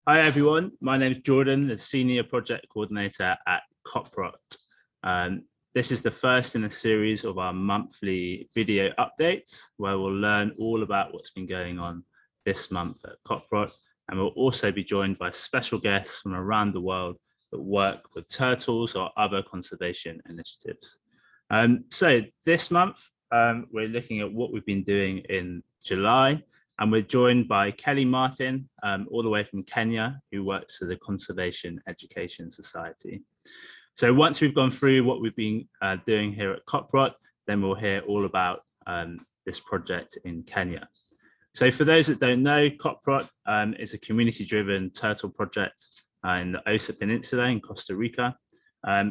Hi everyone, my name is Jordan, the Senior Project Coordinator at COPROT. This is the first in a series of our monthly video updates where we'll learn all about what's been going on this month at COPROT, and we'll also be joined by special guests from around the world that work with turtles or other conservation initiatives. So this month, we're looking at what we've been doing in July, and we're joined by Kelly Martin, all the way from Kenya, who works for the Conservation Education Society. So once we've gone through what we've been doing here at COPROT, then we'll hear all about this project in Kenya. So for those that don't know, COPROT is a community-driven turtle project in the Osa Peninsula in Costa Rica.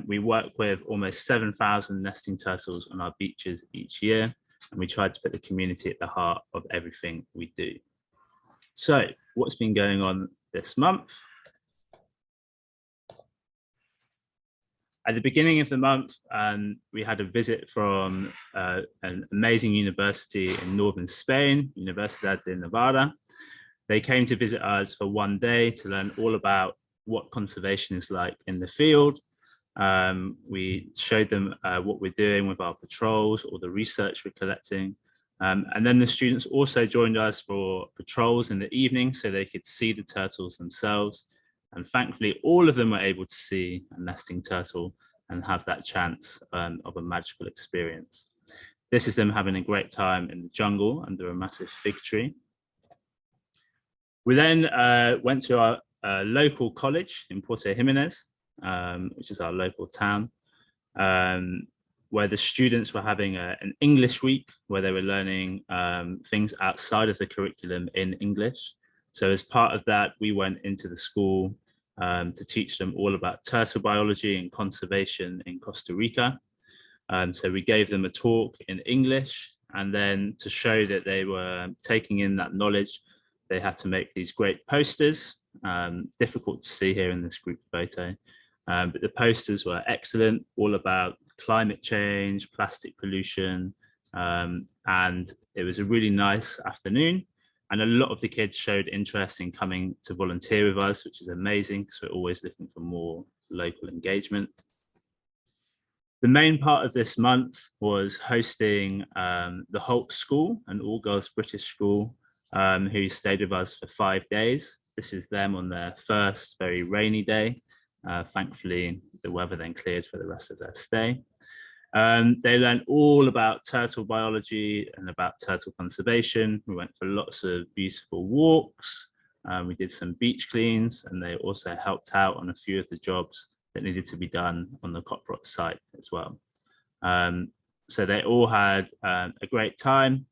We work with almost 7,000 nesting turtles on our beaches each year, and we try to put the community at the heart of everything we do. So what's been going on this month? At the beginning of the month, we had a visit from an amazing university in northern Spain, Universidad de Navarra. They came to visit us for one day to learn all about what conservation is like in the field. We showed them what we're doing with our patrols or the research we're collecting. And then the students also joined us for patrols in the evening so they could see the turtles themselves. And thankfully, all of them were able to see a nesting turtle and have that chance of a magical experience. This is them having a great time in the jungle under a massive fig tree. We then went to our local college in Puerto Jimenez, which is our local town, where the students were having an English week where they were learning things outside of the curriculum in English. So as part of that, we went into the school to teach them all about turtle biology and conservation in Costa Rica. So we gave them a talk in English, and then to show that they were taking in that knowledge, they had to make these great posters, difficult to see here in this group photo. But the posters were excellent, all about climate change, plastic pollution, and it was a really nice afternoon. And a lot of the kids showed interest in coming to volunteer with us, which is amazing because we're always looking for more local engagement. The main part of this month was hosting the Holt School, an all-girls British school, who stayed with us for 5 days. This is them on their first very rainy day. Thankfully, the weather then cleared for the rest of their stay. They learned all about turtle biology and about turtle conservation. We went for lots of beautiful walks. We did some beach cleans, and they also helped out on a few of the jobs that needed to be done on the COPROT site as well. So they all had a great time.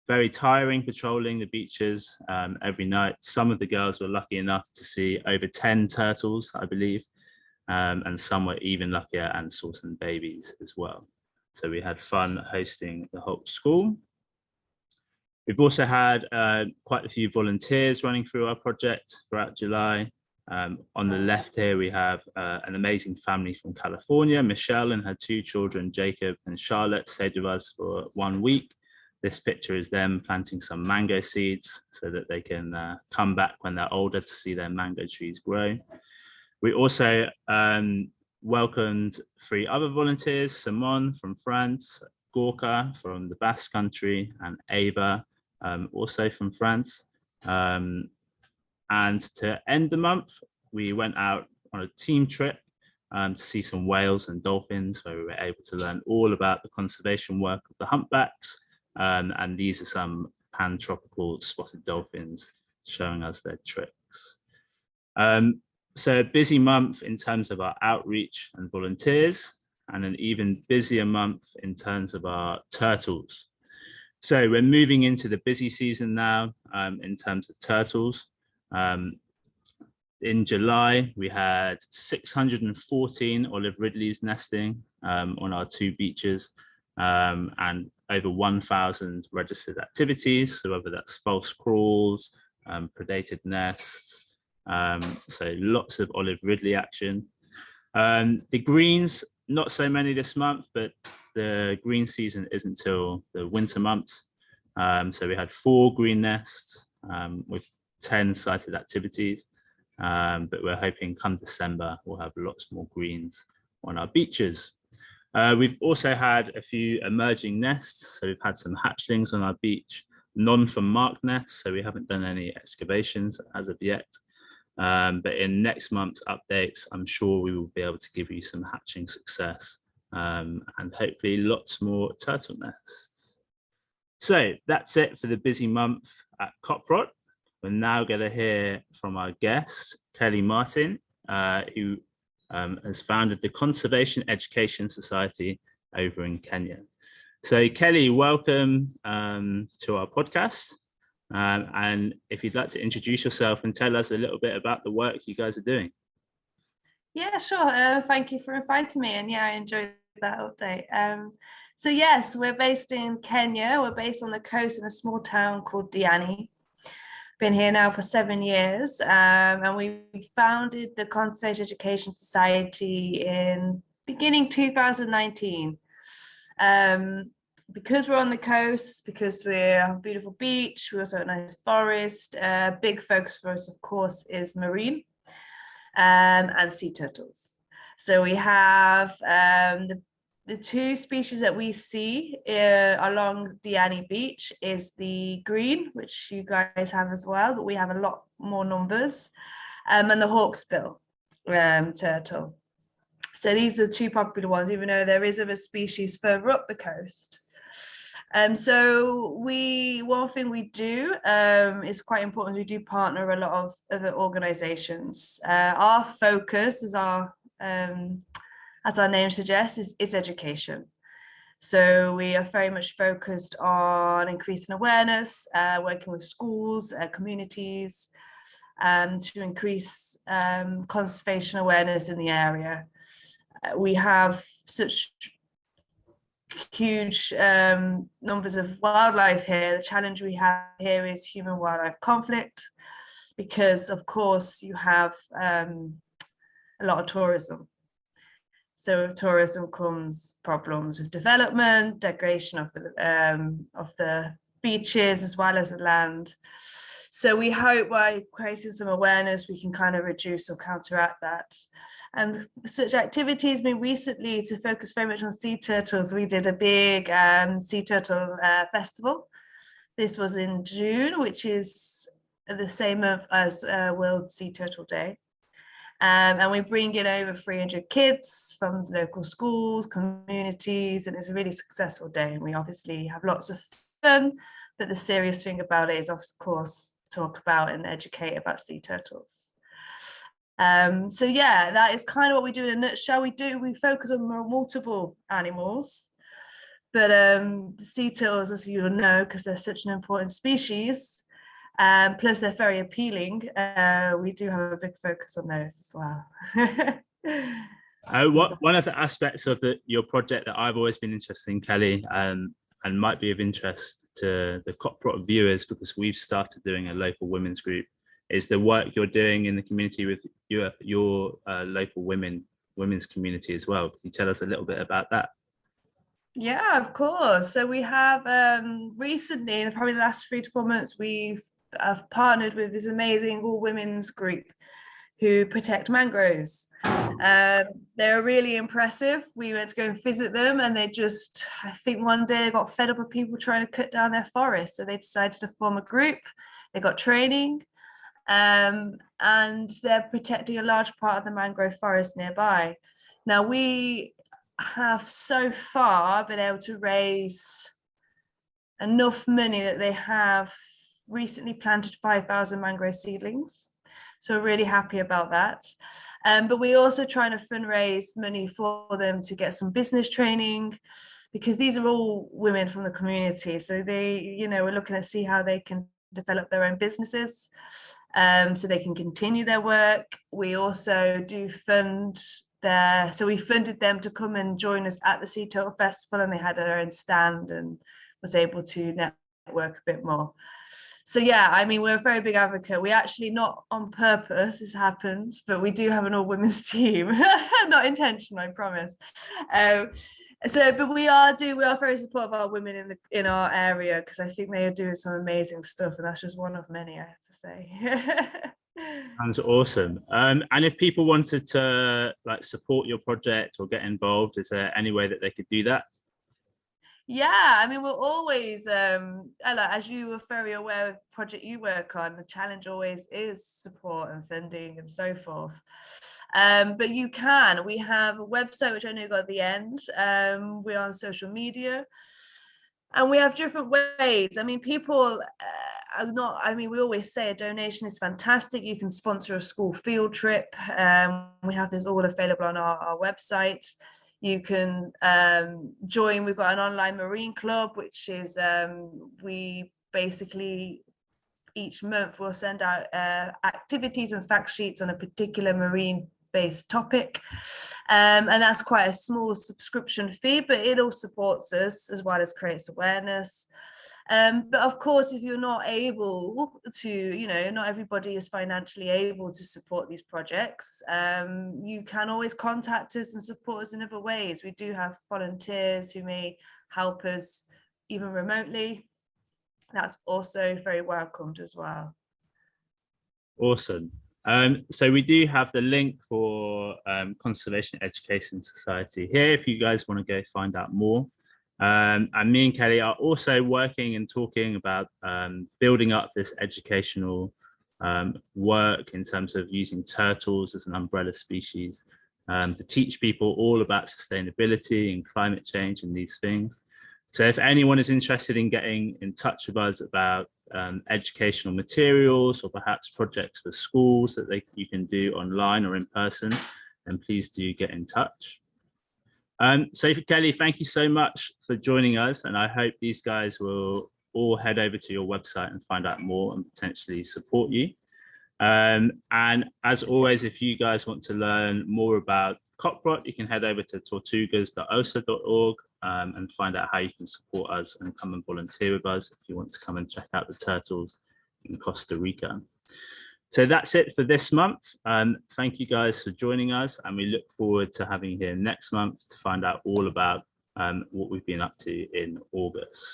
Very tiring patrolling the beaches every night. Some of the girls were lucky enough to see over 10 turtles, I believe. And some were even luckier and saw some babies as well. So we had fun hosting the Holt School. We've also had quite a few volunteers running through our project throughout July. On the left here, we have an amazing family from California. Michelle and her 2 children, Jacob and Charlotte, stayed with us for 1 week. This picture is them planting some mango seeds so that they can come back when they're older to see their mango trees grow. We also welcomed 3 other volunteers, Simon from France, Gorka from the Basque Country, and Ava, also from France. And to end the month, we went out on a team trip to see some whales and dolphins, where we were able to learn all about the conservation work of the humpbacks. And these are some pan-tropical spotted dolphins showing us their tricks. So a busy month in terms of our outreach and volunteers, and an even busier month in terms of our turtles. So we're moving into the busy season now in terms of turtles. In July, we had 614 olive ridleys nesting on our 2 beaches, and over 1,000 registered activities. So whether that's false crawls, predated nests, so lots of olive ridley action. The greens, not so many this month, but the green season isn't till the winter months. So we had 4 green nests with 10 sited activities. but we're hoping come December we'll have lots more greens on our beaches. We've also had a few emerging nests, so we've had some hatchlings on our beach, none from marked nests, so we haven't done any excavations as of yet. But in next month's updates, I'm sure we will be able to give you some hatching success and hopefully lots more turtle nests. So that's it for the busy month at COPROT. We're now going to hear from our guest, Kelly Martin, who has founded the Conservation Education Society over in Kenya. So Kelly, welcome to our podcast. And if you'd like to introduce yourself and tell us a little bit about the work you guys are doing. Yeah, sure. Thank you for inviting me. And yeah, I enjoyed that update. So yes, we're based in Kenya. We're based on the coast in a small town called Diani. Been here now for 7 years, and we founded the Conservation Education Society in beginning 2019. Because we're on the coast, because we have a beautiful beach, we also have a nice forest. Big focus for us, of course, is marine and sea turtles. So we have the two species that we see along Diani Beach is the green, which you guys have as well, but we have a lot more numbers, and the hawksbill turtle. So these are the two popular ones, even though there is other species further up the coast. So one thing we do is quite important. We do partner a lot of other organizations. Our focus is as our name suggests, is education. So we are very much focused on increasing awareness, working with schools, communities, to increase conservation awareness in the area. We have such huge numbers of wildlife here. The challenge we have here is human-wildlife conflict, because of course you have a lot of tourism. So with tourism comes problems of development, degradation of the beaches as well as the land. So we hope by creating some awareness, we can kind of reduce or counteract that. And such activities, I mean, recently, to focus very much on sea turtles, we did a big sea turtle festival. This was in June, which is the same as World Sea Turtle Day. And we bring in over 300 kids from local schools, communities, and it's a really successful day. And we obviously have lots of fun, but the serious thing about it is, of course, talk about and educate about sea turtles. So yeah, that is kind of what we do in a nutshell. We focus on multiple animals, but sea turtles, as you will know, because they're such an important species, plus they're very appealing, we do have a big focus on those as well. One of the aspects of your project that I've always been interested in, Kelly, and might be of interest to the COPROT viewers, because we've started doing a local women's group, is the work you're doing in the community with your local women's community as well. Could you tell us a little bit about that? Yeah, of course. So we have recently, in probably the last 3 to 4 months, I've partnered with this amazing all women's group who protect mangroves. They're really impressive. We went to go and visit them, and I think one day they got fed up with people trying to cut down their forest, so they decided to form a group. They got training, and they're protecting a large part of the mangrove forest nearby. Now we have so far been able to raise enough money that they have recently planted 5,000 mangrove seedlings. So we're really happy about that. But we're also trying to fundraise money for them to get some business training, because these are all women from the community. So we're looking to see how they can develop their own businesses, so they can continue their work. We also do so we funded them to come and join us at the Sea Turtle Festival, and they had their own stand and was able to network a bit more. So yeah, I mean, we're a very big advocate. We actually, not on purpose, this happened, but we do have an all women's team. Not intentional, I promise. But we are very supportive of our women in our area, because I think they are doing some amazing stuff, and that's just one of many, I have to say. Sounds awesome. And if people wanted to like support your project or get involved, is there any way that they could do that? Yeah, I mean, we're always, Ella, as you were very aware of the project you work on, the challenge always is support and funding and so forth. But you can, we have a website, which I know you got at the end. We're on social media. And we have different ways. I mean, people are not, I mean, we always say a donation is fantastic. You can sponsor a school field trip. We have this all available on our website. You can join, we've got an online marine club, which is, we basically each month we'll send out activities and fact sheets on a particular marine based topic, and that's quite a small subscription fee, but it all supports us as well as creates awareness. But of course, if you're not able to, you know, not everybody is financially able to support these projects, you can always contact us and support us in other ways. We do have volunteers who may help us even remotely. That's also very welcomed as well. Awesome. So we do have the link for Conservation Education Society here if you guys want to go find out more. And me and Kelly are also working and talking about building up this educational work in terms of using turtles as an umbrella species to teach people all about sustainability and climate change and these things. So if anyone is interested in getting in touch with us about educational materials or perhaps projects for schools that you can do online or in person, then please do get in touch. So Kelly, thank you so much for joining us, and I hope these guys will all head over to your website and find out more and potentially support you. And as always, if you guys want to learn more about COPROT, you can head over to tortugas.osa.org and find out how you can support us and come and volunteer with us if you want to come and check out the turtles in Costa Rica. So that's it for this month. Thank you guys for joining us, and we look forward to having you here next month to find out all about what we've been up to in August.